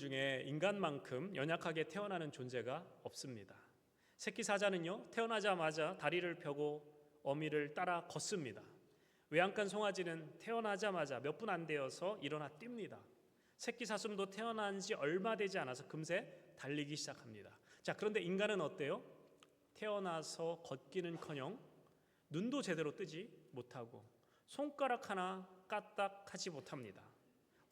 중에 인간만큼 연약하게 태어나는 존재가 없습니다. 새끼 사자는요, 태어나자마자 다리를 펴고 어미를 따라 걷습니다. 외양간 송아지는 태어나자마자 몇 분 안 되어서 일어나 뜁니다. 새끼 사슴도 태어난 지 얼마 되지 않아서 금세 달리기 시작합니다. 자, 그런데 인간은 어때요? 태어나서 걷기는커녕 눈도 제대로 뜨지 못하고 손가락 하나 까딱하지 못합니다.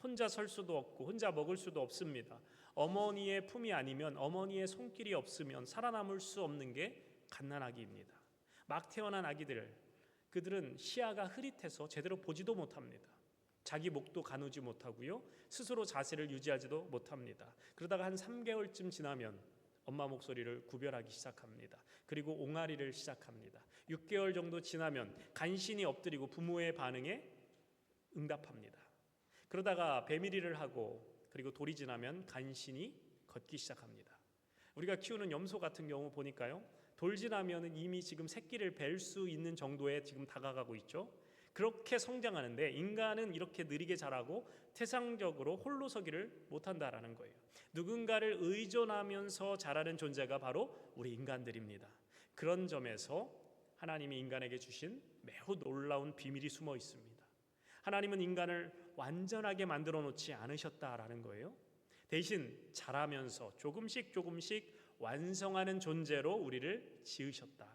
혼자 설 수도 없고 혼자 먹을 수도 없습니다. 어머니의 품이 아니면, 어머니의 손길이 없으면 살아남을 수 없는 게 갓난아기입니다. 막 태어난 아기들, 그들은 시야가 흐릿해서 제대로 보지도 못합니다. 자기 목도 가누지 못하고요, 스스로 자세를 유지하지도 못합니다. 그러다가 한 3개월쯤 지나면 엄마 목소리를 구별하기 시작합니다. 그리고 옹알이를 시작합니다. 6개월 정도 지나면 간신히 엎드리고 부모의 반응에 응답합니다. 그러다가 배밀이를 하고 그리고 돌이 지나면 간신히 걷기 시작합니다. 우리가 키우는 염소 같은 경우 보니까요, 돌 지나면 이미 지금 새끼를 뵐 수 있는 정도에 지금 다가가고 있죠. 그렇게 성장하는데 인간은 이렇게 느리게 자라고 태상적으로 홀로 서기를 못한다라는 거예요. 누군가를 의존하면서 자라는 존재가 바로 우리 인간들입니다. 그런 점에서 하나님이 인간에게 주신 매우 놀라운 비밀이 숨어 있습니다. 하나님은 인간을 완전하게 만들어 놓지 않으셨다라는 거예요. 대신 자라면서 조금씩 완성하는 존재로 우리를 지으셨다.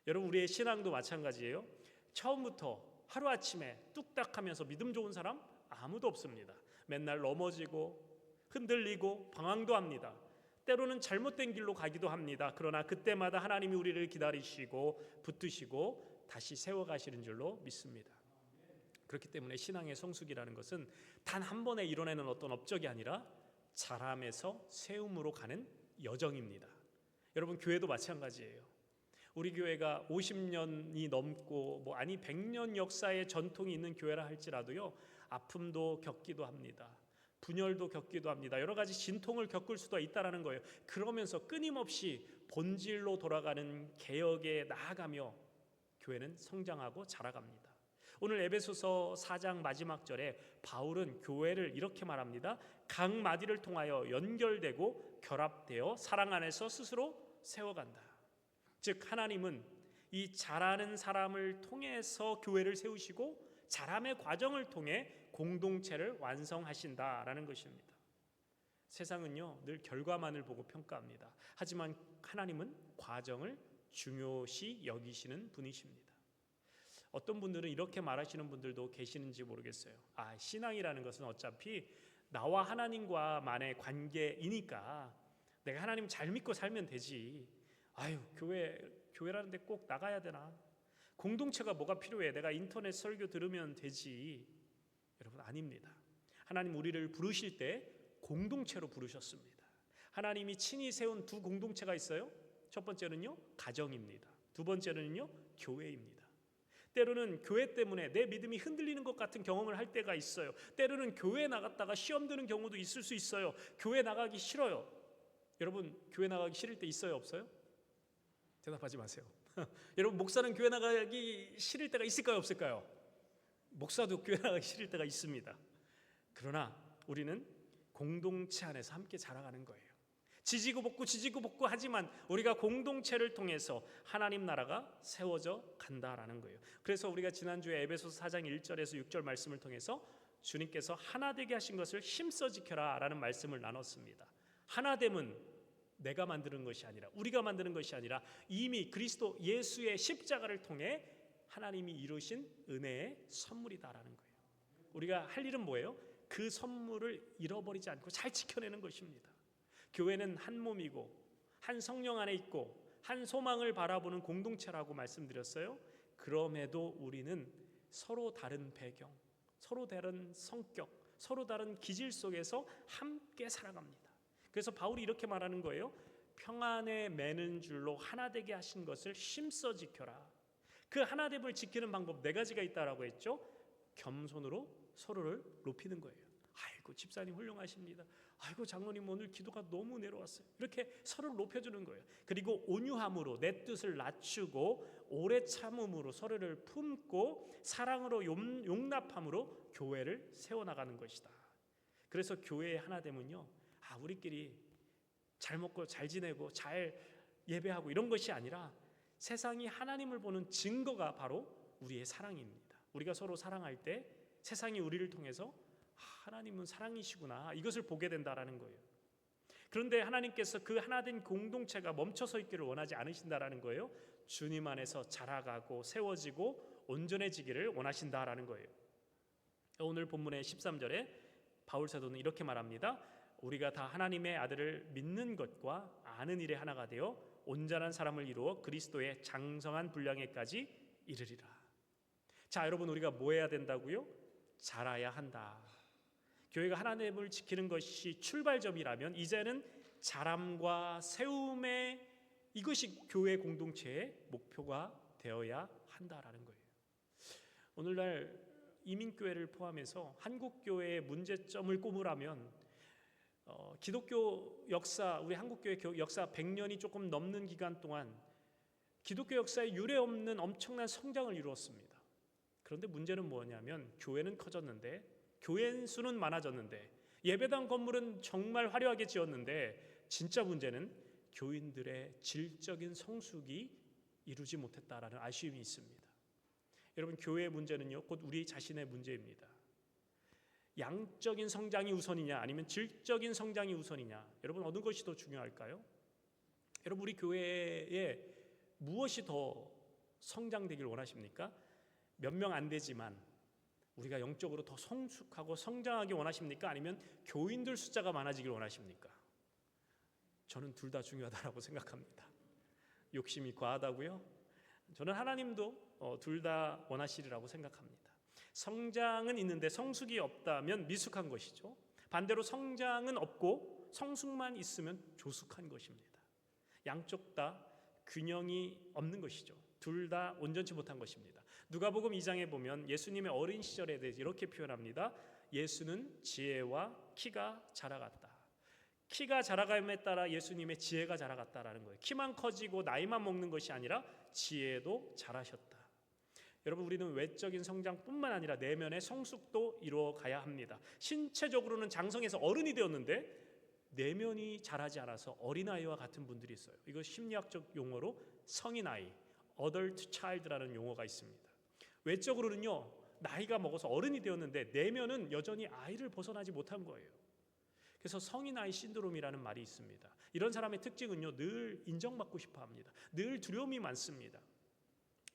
여러분, 우리의 신앙도 마찬가지예요. 처음부터 하루아침에 뚝딱 하면서 믿음 좋은 사람 아무도 없습니다. 맨날 넘어지고 흔들리고 방황도 합니다. 때로는 잘못된 길로 가기도 합니다. 그러나 그때마다 하나님이 우리를 기다리시고 붙드시고 다시 세워가시는 줄로 믿습니다. 그렇기 때문에 신앙의 성숙이라는 것은 단 한 번에 이뤄내는 어떤 업적이 아니라 자람에서 세움으로 가는 여정입니다. 여러분, 교회도 마찬가지예요. 우리 교회가 50년이 넘고 100년 역사의 전통이 있는 교회라 할지라도요, 아픔도 겪기도 합니다. 분열도 겪기도 합니다. 여러 가지 진통을 겪을 수도 있다는 거예요. 그러면서 끊임없이 본질로 돌아가는 개혁에 나아가며 교회는 성장하고 자라갑니다. 오늘 에베소서 4장 마지막 절에 바울은 교회를 이렇게 말합니다. 각 마디를 통하여 연결되고 결합되어 사랑 안에서 스스로 세워간다. 즉, 하나님은 이 자라는 사람을 통해서 교회를 세우시고 자람의 과정을 통해 공동체를 완성하신다라는 것입니다. 세상은요, 늘 결과만을 보고 평가합니다. 하지만 하나님은 과정을 중요시 여기시는 분이십니다. 어떤 분들은 이렇게 말하시는 분들도 계시는지 모르겠어요. 신앙이라는 것은 어차피 나와 하나님과만의 관계이니까 내가 하나님 잘 믿고 살면 되지. 교회라는 데 꼭 나가야 되나? 공동체가 뭐가 필요해? 내가 인터넷 설교 들으면 되지. 여러분, 아닙니다. 하나님 우리를 부르실 때 공동체로 부르셨습니다. 하나님이 친히 세운 두 공동체가 있어요. 첫 번째는요, 가정입니다. 두 번째는요, 교회입니다. 때로는 교회 때문에 내 믿음이 흔들리는 것 같은 경험을 할 때가 있어요. 때로는 교회 나갔다가 시험 드는 경우도 있을 수 있어요. 교회 나가기 싫어요. 여러분, 교회 나가기 싫을 때 있어요, 없어요? 대답하지 마세요. 여러분, 목사는 교회 나가기 싫을 때가 있을까요, 없을까요? 목사도 교회 나가기 싫을 때가 있습니다. 그러나 우리는 공동체 안에서 함께 자라가는 거예요. 지지고 볶고 하지만 우리가 공동체를 통해서 하나님 나라가 세워져 간다라는 거예요. 그래서 우리가 지난주에 에베소서 4장 1절에서 6절 말씀을 통해서 주님께서 하나 되게 하신 것을 힘써 지켜라 라는 말씀을 나눴습니다. 하나됨은 내가 만드는 것이 아니라, 우리가 만드는 것이 아니라 이미 그리스도 예수의 십자가를 통해 하나님이 이루신 은혜의 선물이다라는 거예요. 우리가 할 일은 뭐예요? 그 선물을 잃어버리지 않고 잘 지켜내는 것입니다. 교회는 한 몸이고 한 성령 안에 있고 한 소망을 바라보는 공동체라고 말씀드렸어요. 그럼에도 우리는 서로 다른 배경, 서로 다른 성격, 서로 다른 기질 속에서 함께 살아갑니다. 그래서 바울이 이렇게 말하는 거예요. 평안에 매는 줄로 하나 되게 하신 것을 힘써 지켜라. 그 하나됨을 지키는 방법 4가지가 있다라고 했죠. 겸손으로 서로를 높이는 거예요. 아이고, 집사님 훌륭하십니다. 아이고, 장로님 오늘 기도가 너무 내려왔어요. 이렇게 서로를 높여주는 거예요. 그리고 온유함으로 내 뜻을 낮추고 오래 참음으로 서로를 품고 사랑으로 용납함으로 교회를 세워나가는 것이다. 그래서 교회의 하나됨은요, 우리끼리 잘 먹고 잘 지내고 잘 예배하고 이런 것이 아니라 세상이 하나님을 보는 증거가 바로 우리의 사랑입니다. 우리가 서로 사랑할 때 세상이 우리를 통해서 하나님은 사랑이시구나, 이것을 보게 된다라는 거예요. 그런데 하나님께서 그 하나된 공동체가 멈춰서 있기를 원하지 않으신다라는 거예요. 주님 안에서 자라가고 세워지고 온전해지기를 원하신다라는 거예요. 오늘 본문의 13절에 바울 사도는 이렇게 말합니다. 우리가 다 하나님의 아들을 믿는 것과 아는 일에 하나가 되어 온전한 사람을 이루어 그리스도의 장성한 분량에까지 이르리라. 자, 여러분, 우리가 뭐 해야 된다고요? 자라야 한다. 교회가 하나님을 지키는 것이 출발점이라면 이제는 자람과 세움의 이것이 교회 공동체의 목표가 되어야 한다라는 거예요. 오늘날 이민교회를 포함해서 한국교회의 문제점을 꼽으라면 기독교 역사, 우리 한국교회 역사 100년이 조금 넘는 기간 동안 기독교 역사에 유례없는 엄청난 성장을 이루었습니다. 그런데 문제는 뭐냐면 교회는 커졌는데, 교회 수는 많아졌는데, 예배당 건물은 정말 화려하게 지었는데, 진짜 문제는 교인들의 질적인 성숙이 이루지 못했다라는 아쉬움이 있습니다. 여러분, 교회의 문제는요, 곧 우리 자신의 문제입니다. 양적인 성장이 우선이냐 아니면 질적인 성장이 우선이냐, 여러분 어느 것이 더 중요할까요? 여러분, 우리 교회에 무엇이 더 성장되길 원하십니까? 몇 명 안 되지만 우리가 영적으로 더 성숙하고 성장하기 원하십니까? 아니면 교인들 숫자가 많아지길 원하십니까? 저는 둘 다 중요하다고 생각합니다. 욕심이 과하다고요? 저는 하나님도 둘 다 원하시리라고 생각합니다. 성장은 있는데 성숙이 없다면 미숙한 것이죠. 반대로 성장은 없고 성숙만 있으면 조숙한 것입니다. 양쪽 다 균형이 없는 것이죠. 둘 다 온전치 못한 것입니다. 누가복음 2장에 보면 예수님의 어린 시절에 대해서 이렇게 표현합니다. 예수는 지혜와 키가 자라갔다. 키가 자라감에 따라 예수님의 지혜가 자라갔다라는 거예요. 키만 커지고 나이만 먹는 것이 아니라 지혜도 자라셨다. 여러분, 우리는 외적인 성장뿐만 아니라 내면의 성숙도 이루어가야 합니다. 신체적으로는 장성해서 어른이 되었는데 내면이 자라지 않아서 어린아이와 같은 분들이 있어요. 이거 심리학적 용어로 성인아이, adult child라는 용어가 있습니다. 외적으로는요, 나이가 먹어서 어른이 되었는데 내면은 여전히 아이를 벗어나지 못한 거예요. 그래서 성인아이 신드롬이라는 말이 있습니다. 이런 사람의 특징은요, 늘 인정받고 싶어 합니다. 늘 두려움이 많습니다.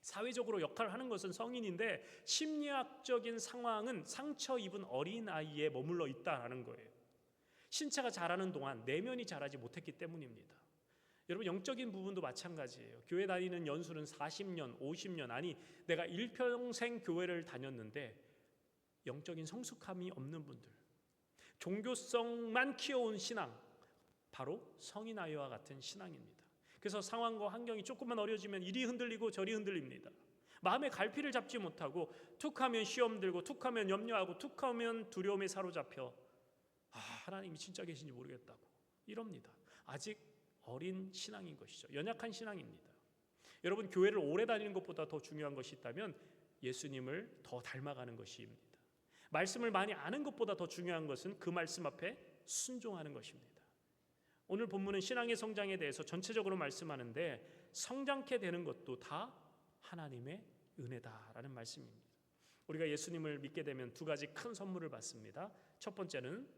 사회적으로 역할을 하는 것은 성인인데 심리학적인 상황은 상처 입은 어린아이에 머물러 있다는 거예요. 신체가 자라는 동안 내면이 자라지 못했기 때문입니다. 여러분, 영적인 부분도 마찬가지예요. 교회 다니는 연수는 40년, 50년, 아니 내가 일평생 교회를 다녔는데 영적인 성숙함이 없는 분들, 종교성만 키워온 신앙, 바로 성인아이와 같은 신앙입니다. 그래서 상황과 환경이 조금만 어려지면 이리 흔들리고 저리 흔들립니다. 마음의 갈피를 잡지 못하고 툭하면 시험 들고 툭하면 염려하고 툭하면 두려움에 사로잡혀 하나님이 진짜 계신지 모르겠다고 이럽니다. 아직 어린 신앙인 것이죠. 연약한 신앙입니다. 여러분, 교회를 오래 다니는 것보다 더 중요한 것이 있다면 예수님을 더 닮아가는 것입니다. 말씀을 많이 아는 것보다 더 중요한 것은 그 말씀 앞에 순종하는 것입니다. 오늘 본문은 신앙의 성장에 대해서 전체적으로 말씀하는데 성장케 되는 것도 다 하나님의 은혜다라는 말씀입니다. 우리가 예수님을 믿게 되면 두 가지 큰 선물을 받습니다. 첫 번째는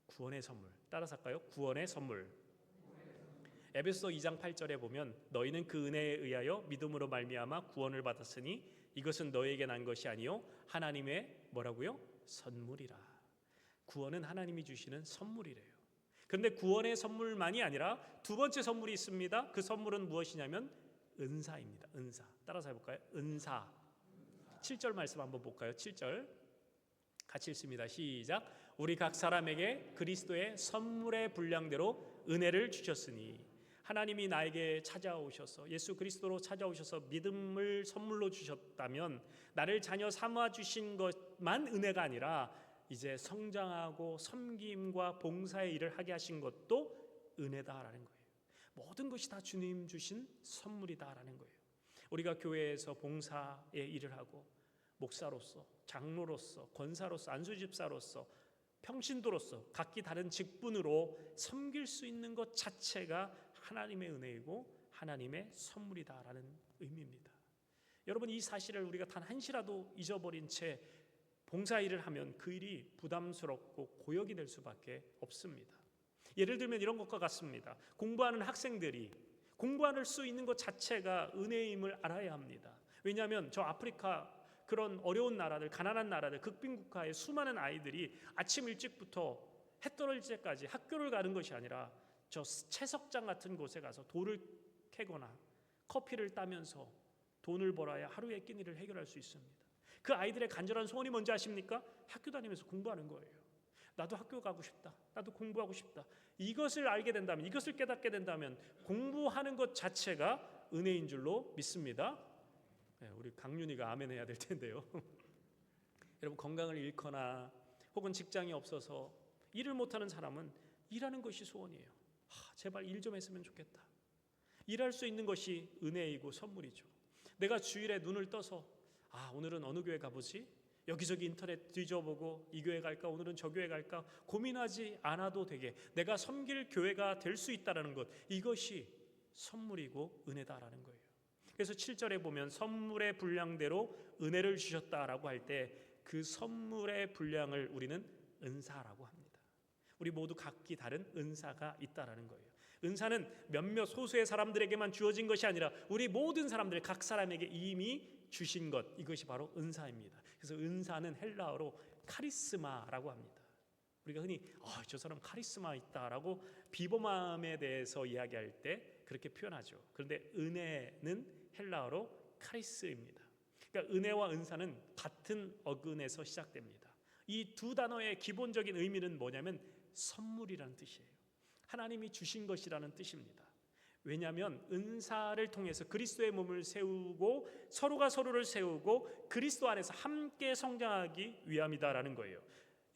구원의 선물. 따라서 할까요? 구원의 선물. 에베소서 2장 8절에 보면 너희는 그 은혜에 의하여 믿음으로 말미암아 구원을 받았으니 이것은 너희에게 난 것이 아니요 하나님의 뭐라고요? 선물이라. 구원은 하나님이 주시는 선물이래요. 그런데 구원의 선물만이 아니라 두 번째 선물이 있습니다. 그 선물은 무엇이냐면 은사입니다. 은사. 따라서 해볼까요? 은사. 7절 말씀 한번 볼까요? 7절 같이 읽습니다. 시작. 우리 각 사람에게 그리스도의 선물의 분량대로 은혜를 주셨으니 하나님이 나에게 찾아오셔서 예수 그리스도로 찾아오셔서 믿음을 선물로 주셨다면 나를 자녀 삼아 주신 것만 은혜가 아니라 이제 성장하고 섬김과 봉사의 일을 하게 하신 것도 은혜다라는 거예요. 모든 것이 다 주님 주신 선물이다라는 거예요. 우리가 교회에서 봉사의 일을 하고 목사로서, 장로로서, 권사로서, 안수집사로서 평신도로서 각기 다른 직분으로 섬길 수 있는 것 자체가 하나님의 은혜이고 하나님의 선물이다라는 의미입니다. 여러분, 이 사실을 우리가 단 한시라도 잊어버린 채 봉사일을 하면 그 일이 부담스럽고 고역이 될 수밖에 없습니다. 예를 들면 이런 것과 같습니다. 공부하는 학생들이 공부할 수 있는 것 자체가 은혜임을 알아야 합니다. 왜냐하면 저 아프리카 그런 어려운 나라들, 가난한 나라들, 극빈국가의 수많은 아이들이 아침 일찍부터 해 떨어질 때까지 학교를 가는 것이 아니라 저 채석장 같은 곳에 가서 돌을 캐거나 커피를 따면서 돈을 벌어야 하루의 끼니를 해결할 수 있습니다. 그 아이들의 간절한 소원이 뭔지 아십니까? 학교 다니면서 공부하는 거예요. 나도 학교 가고 싶다. 나도 공부하고 싶다. 이것을 알게 된다면, 이것을 깨닫게 된다면 공부하는 것 자체가 은혜인 줄로 믿습니다. 우리 강윤이가 아멘 해야 될 텐데요. 여러분, 건강을 잃거나 혹은 직장이 없어서 일을 못하는 사람은 일하는 것이 소원이에요. 제발 일 좀 했으면 좋겠다. 일할 수 있는 것이 은혜이고 선물이죠. 내가 주일에 눈을 떠서 오늘은 어느 교회 가보지? 여기저기 인터넷 뒤져보고 이 교회 갈까? 오늘은 저 교회 갈까? 고민하지 않아도 되게 내가 섬길 교회가 될 수 있다는 것, 이것이 선물이고 은혜다라는 거예요. 그래서 7절에 보면 선물의 분량대로 은혜를 주셨다라고 할 때 그 선물의 분량을 우리는 은사라고 합니다. 우리 모두 각기 다른 은사가 있다라는 거예요. 은사는 몇몇 소수의 사람들에게만 주어진 것이 아니라 우리 모든 사람들, 각 사람에게 이미 주신 것, 이것이 바로 은사입니다. 그래서 은사는 헬라어로 카리스마라고 합니다. 우리가 흔히 저 사람 카리스마 있다라고 비범함에 대해서 이야기할 때 그렇게 표현하죠. 그런데 은혜는 헬라어로 카리스입니다. 그러니까 은혜와 은사는 같은 어근에서 시작됩니다. 이 두 단어의 기본적인 의미는 뭐냐면 선물이라는 뜻이에요. 하나님이 주신 것이라는 뜻입니다. 왜냐하면 은사를 통해서 그리스도의 몸을 세우고 서로가 서로를 세우고 그리스도 안에서 함께 성장하기 위함이다라는 거예요.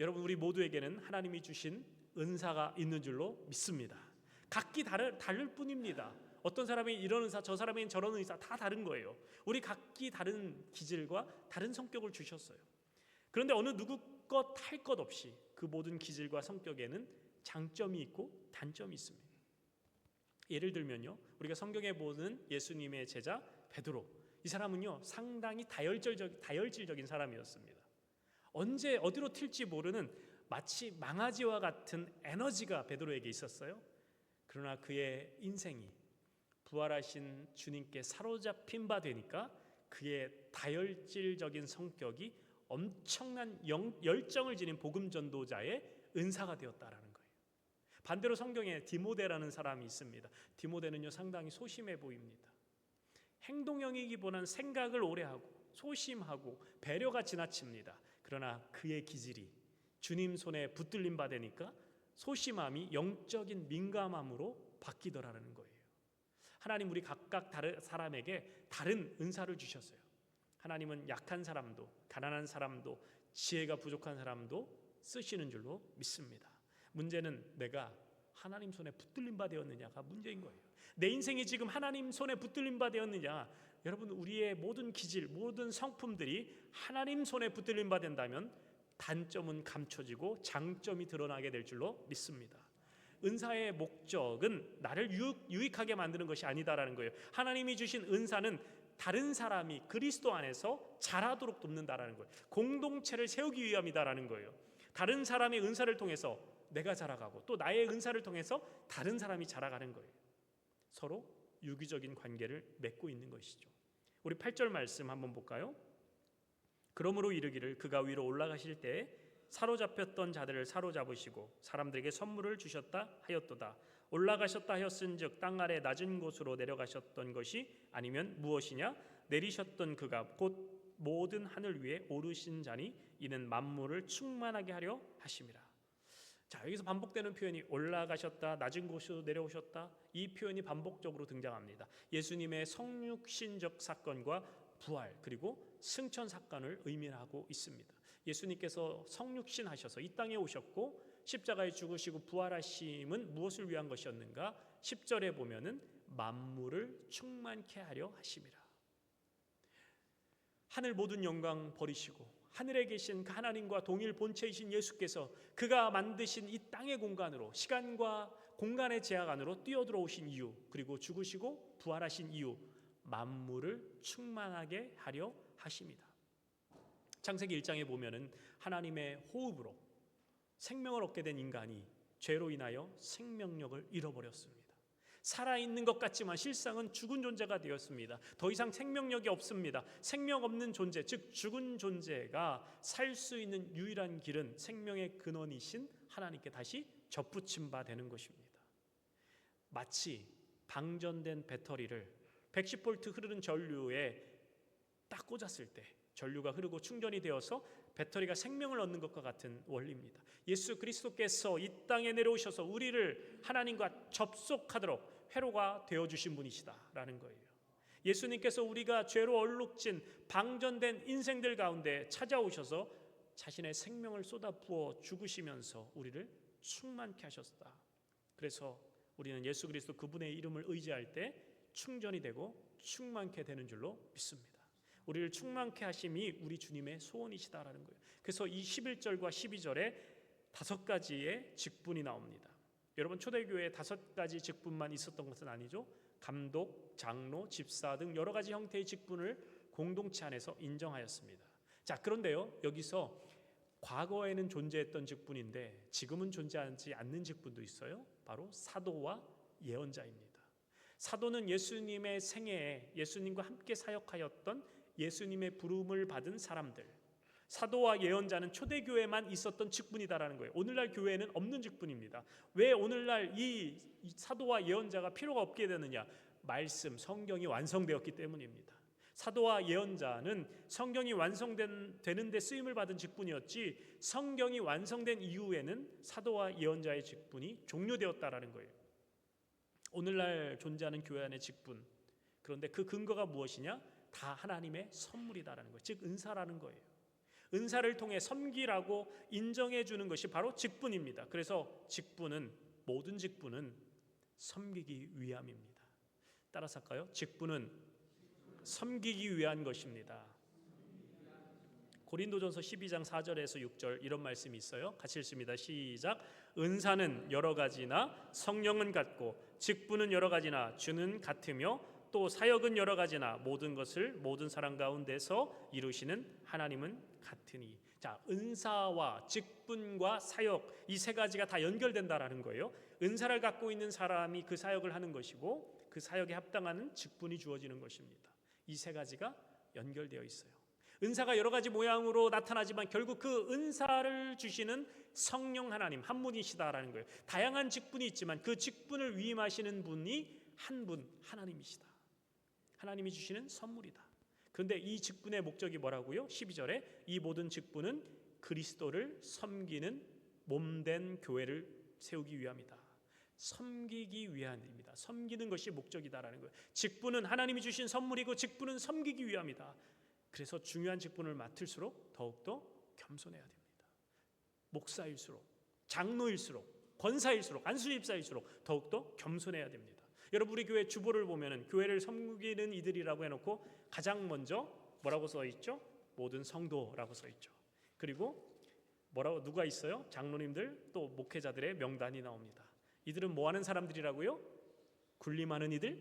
여러분, 우리 모두에게는 하나님이 주신 은사가 있는 줄로 믿습니다. 각기 다를 뿐입니다. 어떤 사람이 이런 은사, 저 사람이 저런 은사 다 다른 거예요. 우리 각기 다른 기질과 다른 성격을 주셨어요. 그런데 어느 누구 것 할 것 없이 그 모든 기질과 성격에는 장점이 있고 단점이 있습니다. 예를 들면요, 우리가 성경에 보는 예수님의 제자 베드로, 이 사람은요 상당히 다혈질적인 사람이었습니다. 언제 어디로 튈지 모르는 마치 망아지와 같은 에너지가 베드로에게 있었어요. 그러나 그의 인생이 부활하신 주님께 사로잡힌 바 되니까 그의 다혈질적인 성격이 엄청난 열정을 지닌 복음 전도자의 은사가 되었다라는 거예요. 반대로 성경에 디모데라는 사람이 있습니다. 디모데는요 상당히 소심해 보입니다. 행동형이기보다는 생각을 오래 하고 소심하고 배려가 지나칩니다. 그러나 그의 기질이 주님 손에 붙들림 받으니까 소심함이 영적인 민감함으로 바뀌더라는 거예요. 하나님 우리 각각 다른 사람에게 다른 은사를 주셨어요. 하나님은 약한 사람도 가난한 사람도 지혜가 부족한 사람도 쓰시는 줄로 믿습니다. 문제는 내가 하나님 손에 붙들림 바 되었느냐가 문제인 거예요. 내 인생이 지금 하나님 손에 붙들림 바 되었느냐. 여러분, 우리의 모든 기질, 모든 성품들이 하나님 손에 붙들림 바 된다면 단점은 감춰지고 장점이 드러나게 될 줄로 믿습니다. 은사의 목적은 나를 유익하게 만드는 것이 아니다라는 거예요. 하나님이 주신 은사는 다른 사람이 그리스도 안에서 자라도록 돕는다라는 거예요. 공동체를 세우기 위함이다라는 거예요. 다른 사람의 은사를 통해서 내가 자라가고 또 나의 은사를 통해서 다른 사람이 자라가는 거예요. 서로 유기적인 관계를 맺고 있는 것이죠. 우리 8절 말씀 한번 볼까요? 그러므로 이르기를 그가 위로 올라가실 때에 사로잡혔던 자들을 사로잡으시고 사람들에게 선물을 주셨다 하였도다. 올라가셨다 하였은즉 땅 아래 낮은 곳으로 내려가셨던 것이 아니면 무엇이냐? 내리셨던 그가 곧 모든 하늘 위에 오르신 자니 이는 만물을 충만하게 하려 하심이라. 자, 여기서 반복되는 표현이 올라가셨다, 낮은 곳으로 내려오셨다, 이 표현이 반복적으로 등장합니다. 예수님의 성육신적 사건과 부활 그리고 승천 사건을 의미하고 있습니다. 예수님께서 성육신하셔서 이 땅에 오셨고 십자가에 죽으시고 부활하심은 무엇을 위한 것이었는가? 10절에 보면은 만물을 충만케 하려 하심이라. 하늘 모든 영광 버리시고 하늘에 계신 그 하나님과 동일 본체이신 예수께서 그가 만드신 이 땅의 공간으로, 시간과 공간의 제약 안으로 뛰어들어오신 이유, 그리고 죽으시고 부활하신 이유, 만물을 충만하게 하려 하십니다. 창세기 1장에 보면은 하나님의 호흡으로 생명을 얻게 된 인간이 죄로 인하여 생명력을 잃어버렸습니다. 살아있는 것 같지만 실상은 죽은 존재가 되었습니다. 더 이상 생명력이 없습니다. 생명 없는 존재, 즉 죽은 존재가 살 수 있는 유일한 길은 생명의 근원이신 하나님께 다시 접붙임 바 되는 것입니다. 마치 방전된 배터리를 110V 흐르는 전류에 딱 꽂았을 때 전류가 흐르고 충전이 되어서 배터리가 생명을 얻는 것과 같은 원리입니다. 예수 그리스도께서 이 땅에 내려오셔서 우리를 하나님과 접속하도록 회로가 되어주신 분이시다라는 거예요. 예수님께서 우리가 죄로 얼룩진 방전된 인생들 가운데 찾아오셔서 자신의 생명을 쏟아부어 죽으시면서 우리를 충만케 하셨다. 그래서 우리는 예수 그리스도 그분의 이름을 의지할 때 충전이 되고 충만케 되는 줄로 믿습니다. 우리를 충만케 하심이 우리 주님의 소원이시다라는 거예요. 그래서 이 11절과 12절에 5가지의 직분이 나옵니다. 여러분, 초대교회에 5가지 직분만 있었던 것은 아니죠. 감독, 장로, 집사 등 여러 가지 형태의 직분을 공동체 안에서 인정하였습니다. 자, 그런데요, 여기서 과거에는 존재했던 직분인데 지금은 존재하지 않는 직분도 있어요. 바로 사도와 예언자입니다. 사도는 예수님의 생애에 예수님과 함께 사역하였던 예수님의 부름을 받은 사람들, 사도와 예언자는 초대교회만 있었던 직분이다라는 거예요. 오늘날 교회에는 없는 직분입니다. 왜 오늘날 이 사도와 예언자가 필요가 없게 되느냐? 말씀, 성경이 완성되었기 때문입니다. 사도와 예언자는 성경이 완성되는 데 쓰임을 받은 직분이었지, 성경이 완성된 이후에는 사도와 예언자의 직분이 종료되었다라는 거예요. 오늘날 존재하는 교회 안의 직분, 그런데 그 근거가 무엇이냐? 다 하나님의 선물이다라는 거예요. 즉 은사라는 거예요. 은사를 통해 섬기라고 인정해 주는 것이 바로 직분입니다. 그래서 직분은, 모든 직분은 섬기기 위함입니다. 따라서 할까요? 직분은 섬기기 위한 것입니다. 고린도전서 12장 4절에서 6절 이런 말씀이 있어요. 같이 읽습니다. 시작. 은사는 여러 가지나 성령은 같고 직분은 여러 가지나 주는 같으며 또 사역은 여러 가지나 모든 것을 모든 사람 가운데서 이루시는 하나님은 같으니. 자, 은사와 직분과 사역, 이 3가지가 다 연결된다라는 거예요. 은사를 갖고 있는 사람이 그 사역을 하는 것이고 그 사역에 합당하는 직분이 주어지는 것입니다. 이 3가지가 연결되어 있어요. 은사가 여러 가지 모양으로 나타나지만 결국 그 은사를 주시는 성령 하나님 한 분이시다라는 거예요. 다양한 직분이 있지만 그 직분을 위임하시는 분이 한 분, 하나님이시다. 하나님이 주시는 선물이다. 그런데 이 직분의 목적이 뭐라고요? 12절에 이 모든 직분은 그리스도를 섬기는 몸된 교회를 세우기 위함이다. 섬기기 위함입니다. 섬기는 것이 목적이다라는 거예요. 직분은 하나님이 주신 선물이고 직분은 섬기기 위함이다. 그래서 중요한 직분을 맡을수록 더욱더 겸손해야 됩니다. 목사일수록, 장로일수록, 권사일수록, 안수집사일수록 더욱더 겸손해야 됩니다. 여러분, 우리 교회 주보를 보면은 교회를 섬기는 이들이라고 해놓고 가장 먼저 뭐라고 써 있죠? 모든 성도라고 써 있죠. 그리고 뭐라고 누가 있어요? 장로님들 또 목회자들의 명단이 나옵니다. 이들은 뭐 하는 사람들이라고요? 군림하는 이들,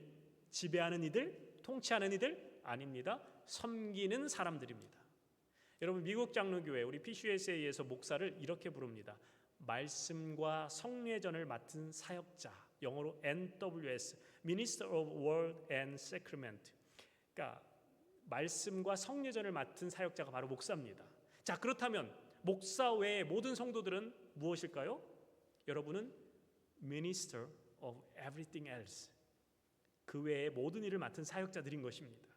지배하는 이들, 통치하는 이들? 아닙니다. 섬기는 사람들입니다. 여러분, 미국 장로교회 우리 PCUSA에서 목사를 이렇게 부릅니다. 말씀과 성례전을 맡은 사역자, 영어로 NWS, Minister of Word and Sacrament. 그러니까 말씀과 성례전을 맡은 사역자가 바로 목사입니다. 자, 그렇다면 목사 외의 모든 성도들은 무엇일까요? 여러분은 Minister of Everything Else, 그 외의 모든 일을 맡은 사역자들인 것입니다.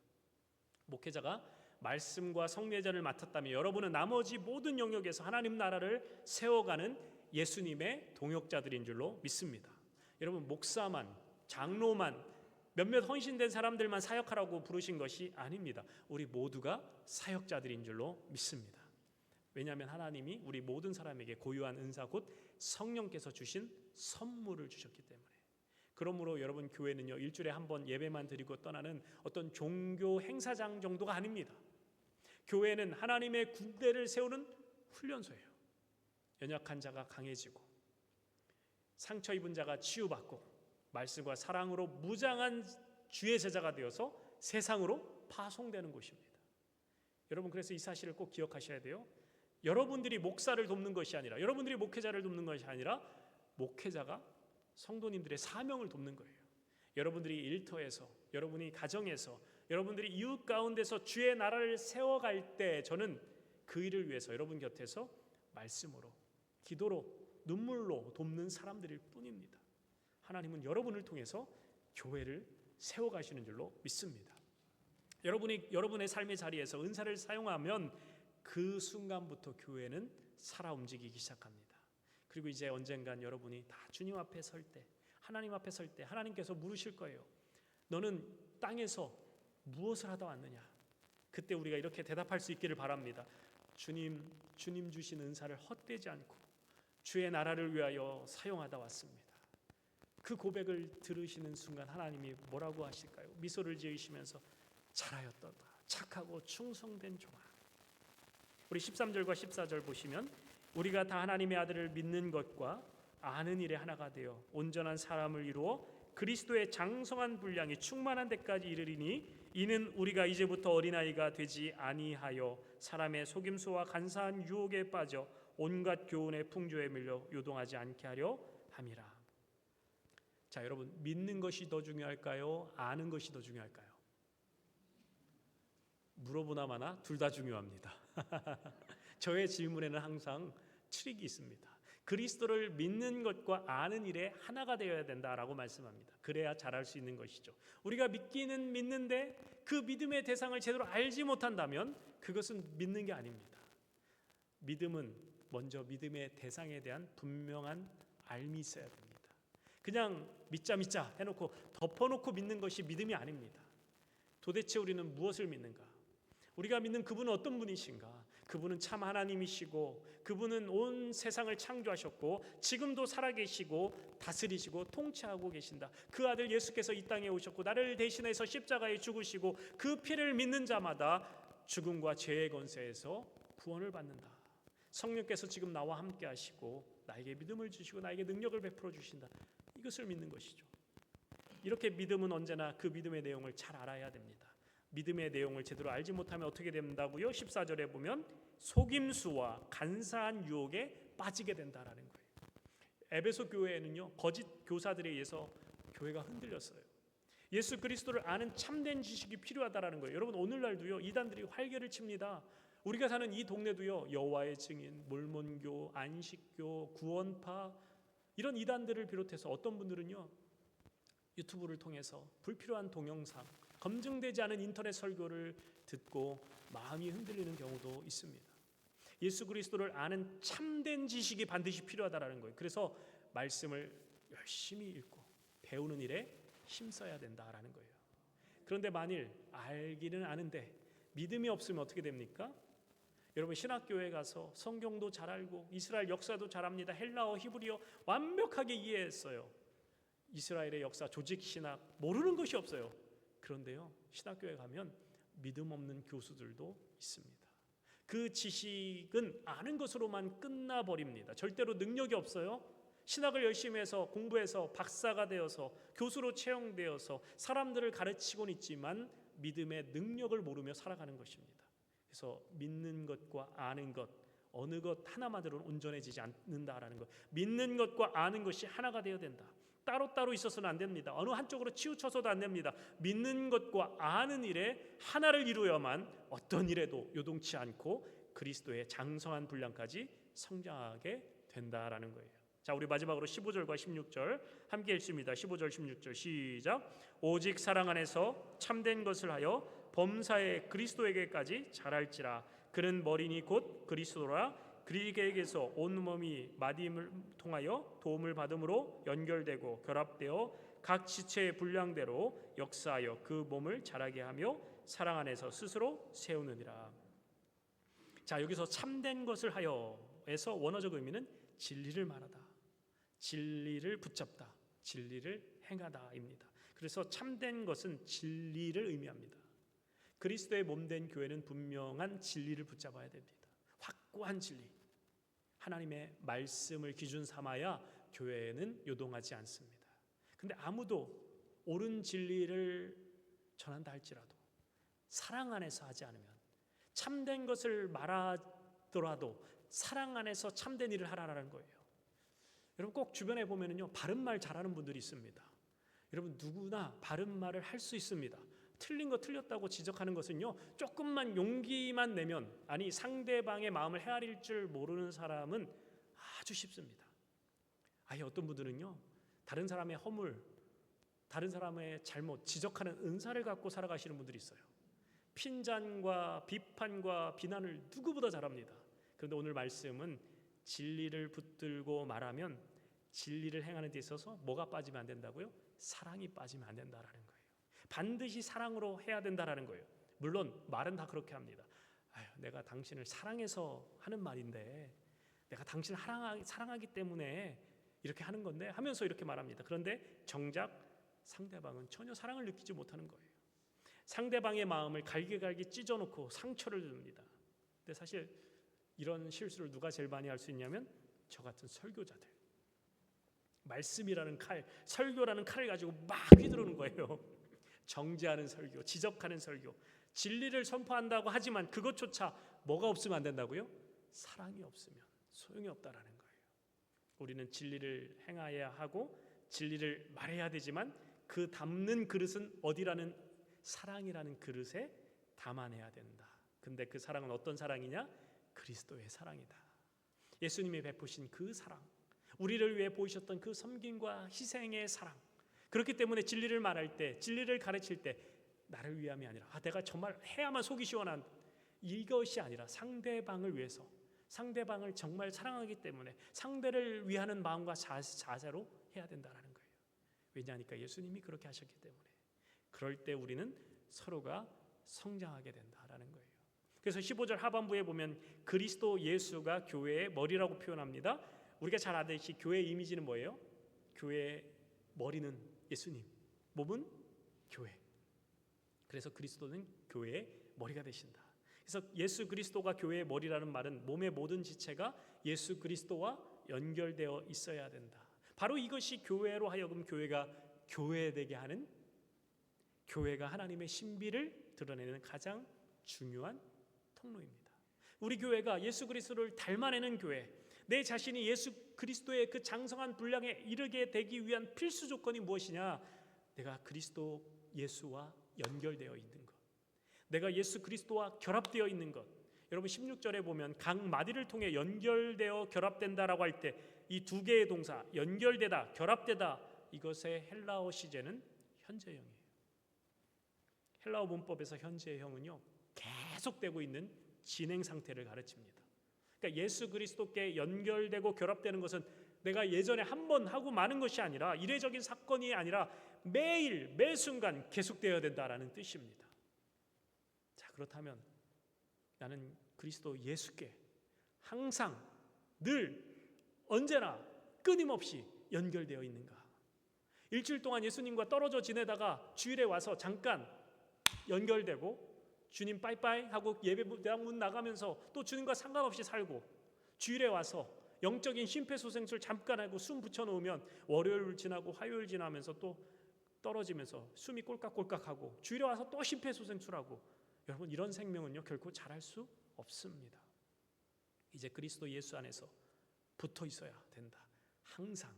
목회자가 말씀과 성례전을 맡았다면 여러분은 나머지 모든 영역에서 하나님 나라를 세워가는 예수님의 동역자들인 줄로 믿습니다. 여러분, 목사만, 장로만, 몇몇 헌신된 사람들만 사역하라고 부르신 것이 아닙니다. 우리 모두가 사역자들인 줄로 믿습니다. 왜냐하면 하나님이 우리 모든 사람에게 고유한 은사 곧 성령께서 주신 선물을 주셨기 때문에. 그러므로 여러분, 교회는요, 일주일에 한 번 예배만 드리고 떠나는 어떤 종교 행사장 정도가 아닙니다. 교회는 하나님의 군대를 세우는 훈련소예요. 연약한 자가 강해지고 상처 입은 자가 치유받고 말씀과 사랑으로 무장한 주의 제자가 되어서 세상으로 파송되는 곳입니다. 여러분, 그래서 이 사실을 꼭 기억하셔야 돼요. 여러분들이 목사를 돕는 것이 아니라, 여러분들이 목회자를 돕는 것이 아니라 목회자가 성도님들의 사명을 돕는 거예요. 여러분들이 일터에서, 여러분이 가정에서, 여러분들이 이웃 가운데서 주의 나라를 세워갈 때 저는 그 일을 위해서 여러분 곁에서 말씀으로, 기도로, 눈물로 돕는 사람들일 뿐입니다. 하나님은 여러분을 통해서 교회를 세워가시는 줄로 믿습니다. 여러분이 여러분의 삶의 자리에서 은사를 사용하면 그 순간부터 교회는 살아 움직이기 시작합니다. 그리고 이제 언젠간 여러분이 다 주님 앞에 설 때, 하나님 앞에 설 때 하나님께서 물으실 거예요. 너는 땅에서 무엇을 하다 왔느냐? 그때 우리가 이렇게 대답할 수 있기를 바랍니다. 주님 주신 은사를 헛되지 않고 주의 나라를 위하여 사용하다 왔습니다. 그 고백을 들으시는 순간 하나님이 뭐라고 하실까요? 미소를 지으시면서 잘하였도다, 착하고 충성된 종아. 우리 13절과 14절 보시면 우리가 다 하나님의 아들을 믿는 것과 아는 일에 하나가 되어 온전한 사람을 이루어 그리스도의 장성한 분량이 충만한 데까지 이르리니 이는 우리가 이제부터 어린아이가 되지 아니하여 사람의 속임수와 간사한 유혹에 빠져 온갖 교훈의 풍조에 밀려 요동하지 않게 하려 함이라. 자, 여러분, 믿는 것이 더 중요할까요? 아는 것이 더 중요할까요? 물어보나 마나 둘 다 중요합니다. 저의 질문에는 항상 트릭이 있습니다. 그리스도를 믿는 것과 아는 일에 하나가 되어야 된다라고 말씀합니다. 그래야 잘할 수 있는 것이죠. 우리가 믿기는 믿는데 그 믿음의 대상을 제대로 알지 못한다면 그것은 믿는 게 아닙니다. 믿음은 먼저 믿음의 대상에 대한 분명한 알미 있어야 됩니다. 그냥 믿자 해놓고 덮어놓고 믿는 것이 믿음이 아닙니다. 도대체 우리는 무엇을 믿는가? 우리가 믿는 그분은 어떤 분이신가? 그분은 참 하나님이시고 그분은 온 세상을 창조하셨고 지금도 살아계시고 다스리시고 통치하고 계신다. 그 아들 예수께서 이 땅에 오셨고 나를 대신해서 십자가에 죽으시고 그 피를 믿는 자마다 죽음과 죄의 권세에서 구원을 받는다. 성령께서 지금 나와 함께 하시고 나에게 믿음을 주시고 나에게 능력을 베풀어 주신다. 이것을 믿는 것이죠. 이렇게 믿음은 언제나 그 믿음의 내용을 잘 알아야 됩니다. 믿음의 내용을 제대로 알지 못하면 어떻게 된다고요? 14절에 보면 속임수와 간사한 유혹에 빠지게 된다라는 거예요. 에베소 교회에는요, 거짓 교사들에 의해서 교회가 흔들렸어요. 예수 그리스도를 아는 참된 지식이 필요하다라는 거예요. 여러분, 오늘날도요 이단들이 활개를 칩니다. 우리가 사는 이 동네도요 여호와의 증인, 몰몬교, 안식교, 구원파 이런 이단들을 비롯해서 어떤 분들은요 유튜브를 통해서 불필요한 동영상, 검증되지 않은 인터넷 설교를 듣고 마음이 흔들리는 경우도 있습니다. 예수 그리스도를 아는 참된 지식이 반드시 필요하다라는 거예요. 그래서 말씀을 열심히 읽고 배우는 일에 힘써야 된다라는 거예요. 그런데 만일 알기는 아는데 믿음이 없으면 어떻게 됩니까? 여러분, 신학교에 가서 성경도 잘 알고 이스라엘 역사도 잘 압니다. 헬라어, 히브리어 완벽하게 이해했어요. 이스라엘의 역사, 조직 신학 모르는 것이 없어요. 그런데요, 신학교에 가면 믿음 없는 교수들도 있습니다. 그 지식은 아는 것으로만 끝나버립니다. 절대로 능력이 없어요. 신학을 열심히 해서 공부해서 박사가 되어서 교수로 채용되어서 사람들을 가르치곤 있지만 믿음의 능력을 모르며 살아가는 것입니다. 그래서 믿는 것과 아는 것, 어느 것 하나만으로는 온전해지지 않는다라는 것. 믿는 것과 아는 것이 하나가 되어야 된다. 따로따로 있어서는 안 됩니다. 어느 한쪽으로 치우쳐서도 안 됩니다. 믿는 것과 아는 일에 하나를 이루어야만 어떤 일에도 요동치 않고 그리스도의 장성한 분량까지 성장하게 된다라는 거예요. 자, 우리 마지막으로 15절과 16절 함께 읽습니다. 15절 16절 시작. 오직 사랑 안에서 참된 것을 하여 범사에 그리스도에게까지 자랄지라. 그는 머리니 곧 그리스도라. 그리스도에게서 온 몸이 마디임을 통하여 도움을 받음으로 연결되고 결합되어 각 지체의 분량대로 역사하여 그 몸을 자라게 하며 사랑 안에서 스스로 세우느니라. 자, 여기서 참된 것을 하여에서 원어적 의미는 진리를 말하다, 진리를 붙잡다, 진리를 행하다입니다. 그래서 참된 것은 진리를 의미합니다. 그리스도의 몸된 교회는 분명한 진리를 붙잡아야 됩니다. 확고한 진리, 하나님의 말씀을 기준 삼아야 교회는 요동하지 않습니다. 근데 아무도 옳은 진리를 전한다 할지라도 사랑 안에서 하지 않으면, 참된 것을 말하더라도 사랑 안에서 참된 일을 하라는 거예요. 여러분 꼭 주변에 보면은요, 바른 말 잘하는 분들이 있습니다. 여러분 누구나 바른 말을 할 수 있습니다. 틀린 거 틀렸다고 지적하는 것은요, 조금만 용기만 내면, 아니 상대방의 마음을 헤아릴 줄 모르는 사람은 아주 쉽습니다. 아예 어떤 분들은요, 다른 사람의 허물, 다른 사람의 잘못 지적하는 은사를 갖고 살아가시는 분들이 있어요. 핀잔과 비판과 비난을 누구보다 잘합니다. 그런데 오늘 말씀은 진리를 붙들고 말하면 진리를 행하는 데 있어서 뭐가 빠지면 안 된다고요? 사랑이 빠지면 안 된다라는 거예요. 반드시 사랑으로 해야 된다라는 거예요. 물론 말은 다 그렇게 합니다. 아유, 내가 당신을 사랑해서 하는 말인데, 내가 당신을 사랑하기 때문에 이렇게 하는 건데 하면서 이렇게 말합니다. 그런데 정작 상대방은 전혀 사랑을 느끼지 못하는 거예요. 상대방의 마음을 갈기갈기 찢어놓고 상처를 줍니다. 근데 사실 이런 실수를 누가 제일 많이 할 수 있냐면 저 같은 설교자들. 말씀이라는 칼, 설교라는 칼을 가지고 막 휘두르는 거예요. 정죄하는 설교, 지적하는 설교, 진리를 선포한다고 하지만 그것조차 뭐가 없으면 안 된다고요? 사랑이 없으면 소용이 없다라는 거예요. 우리는 진리를 행해야 하고 진리를 말해야 되지만 그 담는 그릇은 어디라는, 사랑이라는 그릇에 담아내야 된다. 근데 그 사랑은 어떤 사랑이냐? 그리스도의 사랑이다. 예수님이 베푸신 그 사랑, 우리를 위해 보이셨던 그 섬김과 희생의 사랑. 그렇기 때문에 진리를 말할 때, 진리를 가르칠 때 나를 위함이 아니라 내가 정말 해야만 속이 시원한, 이것이 아니라 상대방을 위해서, 상대방을 정말 사랑하기 때문에 상대를 위하는 마음과 자세로 해야 된다는 거예요. 왜냐하니까 예수님이 그렇게 하셨기 때문에. 그럴 때 우리는 서로가 성장하게 된다라는 거예요. 그래서 15절 하반부에 보면 그리스도 예수가 교회의 머리라고 표현합니다. 우리가 잘 아듯이 교회의 이미지는 뭐예요? 교회의 머리는 예수님, 몸은 교회. 그래서 그리스도는 교회의 머리가 되신다. 그래서 예수 그리스도가 교회의 머리라는 말은 몸의 모든 지체가 예수 그리스도와 연결되어 있어야 된다. 바로 이것이 교회로 하여금 교회가 교회되게 하는, 교회가 하나님의 신비를 드러내는 가장 중요한 통로입니다. 우리 교회가 예수 그리스도를 닮아내는 교회, 내 자신이 예수 그리스도의 그 장성한 분량에 이르게 되기 위한 필수 조건이 무엇이냐? 내가 그리스도 예수와 연결되어 있는 것, 내가 예수 그리스도와 결합되어 있는 것. 여러분 16절에 보면 각 마디를 통해 연결되어 결합된다라고 할 때 이 두 개의 동사, 연결되다, 결합되다, 이것의 헬라어 시제는 현재형이에요. 헬라어 문법에서 현재형은요, 계속되고 있는 진행 상태를 가르칩니다. 그러니까 예수 그리스도께 연결되고 결합되는 것은 내가 예전에 한 번 하고 마는 것이 아니라, 이례적인 사건이 아니라 매일 매 순간 계속되어야 된다라는 뜻입니다. 자, 그렇다면 나는 그리스도 예수께 항상, 늘, 언제나 끊임없이 연결되어 있는가? 일주일 동안 예수님과 떨어져 지내다가 주일에 와서 잠깐 연결되고 주님 빠이빠이 하고 예배당 문 나가면서 또 주님과 상관없이 살고, 주일에 와서 영적인 심폐소생술 잠깐 하고 숨 붙여놓으면 월요일 지나고 화요일 지나면서 또 떨어지면서 숨이 꼴깍꼴깍하고, 주일에 와서 또 심폐소생술하고, 여러분 이런 생명은요 결코 자랄 수 없습니다. 이제 그리스도 예수 안에서 붙어 있어야 된다. 항상,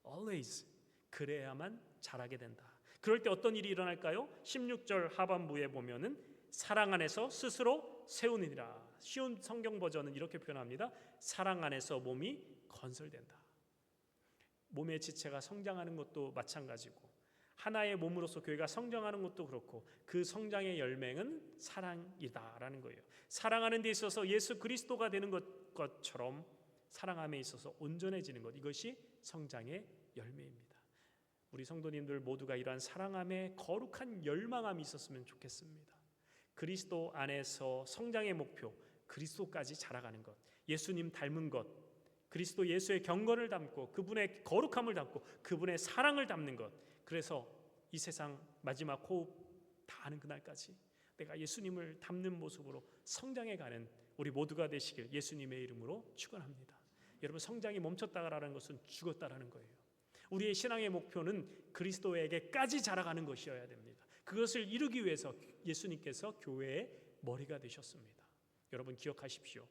always, 그래야만 자라게 된다. 그럴 때 어떤 일이 일어날까요? 16절 하반부에 보면은 사랑 안에서 스스로 세우느니라. 쉬운 성경 버전은 이렇게 표현합니다. 사랑 안에서 몸이 건설된다. 몸의 지체가 성장하는 것도 마찬가지고, 하나의 몸으로서 교회가 성장하는 것도 그렇고, 그 성장의 열매는 사랑이다라는 거예요. 사랑하는 데 있어서 예수 그리스도가 되는 것처럼 사랑함에 있어서 온전해지는 것, 이것이 성장의 열매입니다. 우리 성도님들 모두가 이러한 사랑함에 거룩한 열망함이 있었으면 좋겠습니다. 그리스도 안에서 성장의 목표, 그리스도까지 자라가는 것, 예수님 닮은 것, 그리스도 예수의 경건을 담고 그분의 거룩함을 담고 그분의 사랑을 담는 것. 그래서 이 세상 마지막 호흡 다 하는 그날까지 내가 예수님을 닮는 모습으로 성장해가는 우리 모두가 되시길 예수님의 이름으로 축원합니다. 여러분, 성장이 멈췄다라는 것은 죽었다라는 거예요. 우리의 신앙의 목표는 그리스도에게까지 자라가는 것이어야 됩니다. 그것을 이루기 위해서 예수님께서 교회의 머리가 되셨습니다. 여러분 기억하십시오.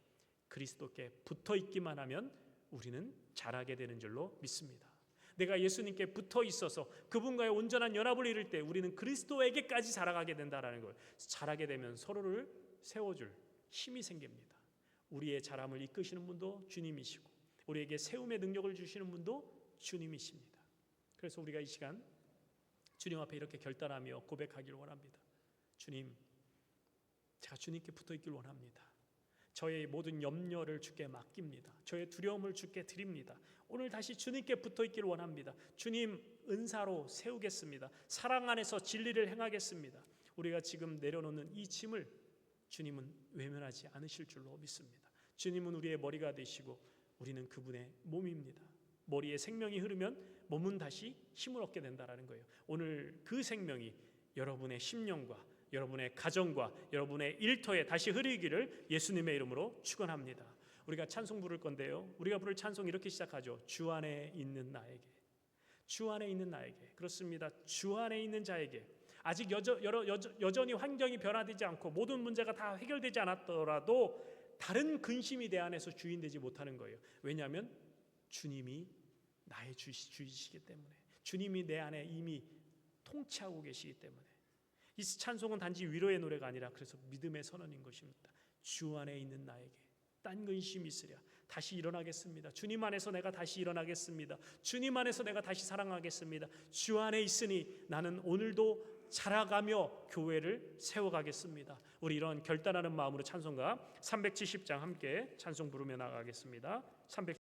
그리스도께 붙어 있기만 하면 우리는 자라게 되는 줄로 믿습니다. 내가 예수님께 붙어 있어서 그분과의 온전한 연합을 이룰 때 우리는 그리스도에게까지 자라가게 된다라는 걸, 자라게 되면 서로를 세워줄 힘이 생깁니다. 우리의 자람을 이끄시는 분도 주님이시고 우리에게 세움의 능력을 주시는 분도 주님이십니다. 그래서 우리가 이 시간 주님 앞에 이렇게 결단하며 고백하기를 원합니다. 주님, 제가 주님께 붙어 있길 원합니다. 저의 모든 염려를 주께 맡깁니다. 저의 두려움을 주께 드립니다. 오늘 다시 주님께 붙어 있길 원합니다. 주님 은사로 세우겠습니다. 사랑 안에서 진리를 행하겠습니다. 우리가 지금 내려놓는 이 짐을 주님은 외면하지 않으실 줄로 믿습니다. 주님은 우리의 머리가 되시고 우리는 그분의 몸입니다. 머리에 생명이 흐르면 몸은 다시 힘을 얻게 된다는 거예요. 오늘 그 생명이 여러분의 심령과 여러분의 가정과 여러분의 일터에 다시 흐르기를 예수님의 이름으로 축원합니다. 우리가 찬송 부를 건데요, 우리가 부를 찬송 이렇게 시작하죠. 주 안에 있는 나에게, 주 안에 있는 나에게. 그렇습니다. 주 안에 있는 자에게 아직 여전히 환경이 변화되지 않고 모든 문제가 다 해결되지 않았더라도 다른 근심이 내 안에서 주인되지 못하는 거예요. 왜냐하면 주님이 나의 주이시기 때문에, 주님이 내 안에 이미 통치하고 계시기 때문에. 이 찬송은 단지 위로의 노래가 아니라 그래서 믿음의 선언인 것입니다. 주 안에 있는 나에게 딴 근심이 있으랴 다시 일어나겠습니다. 주님 안에서 내가 다시 일어나겠습니다. 주님 안에서 내가 다시 사랑하겠습니다. 주 안에 있으니 나는 오늘도 자라가며 교회를 세워가겠습니다. 우리 이런 결단하는 마음으로 찬송가 370장 함께 찬송 부르며 나가겠습니다.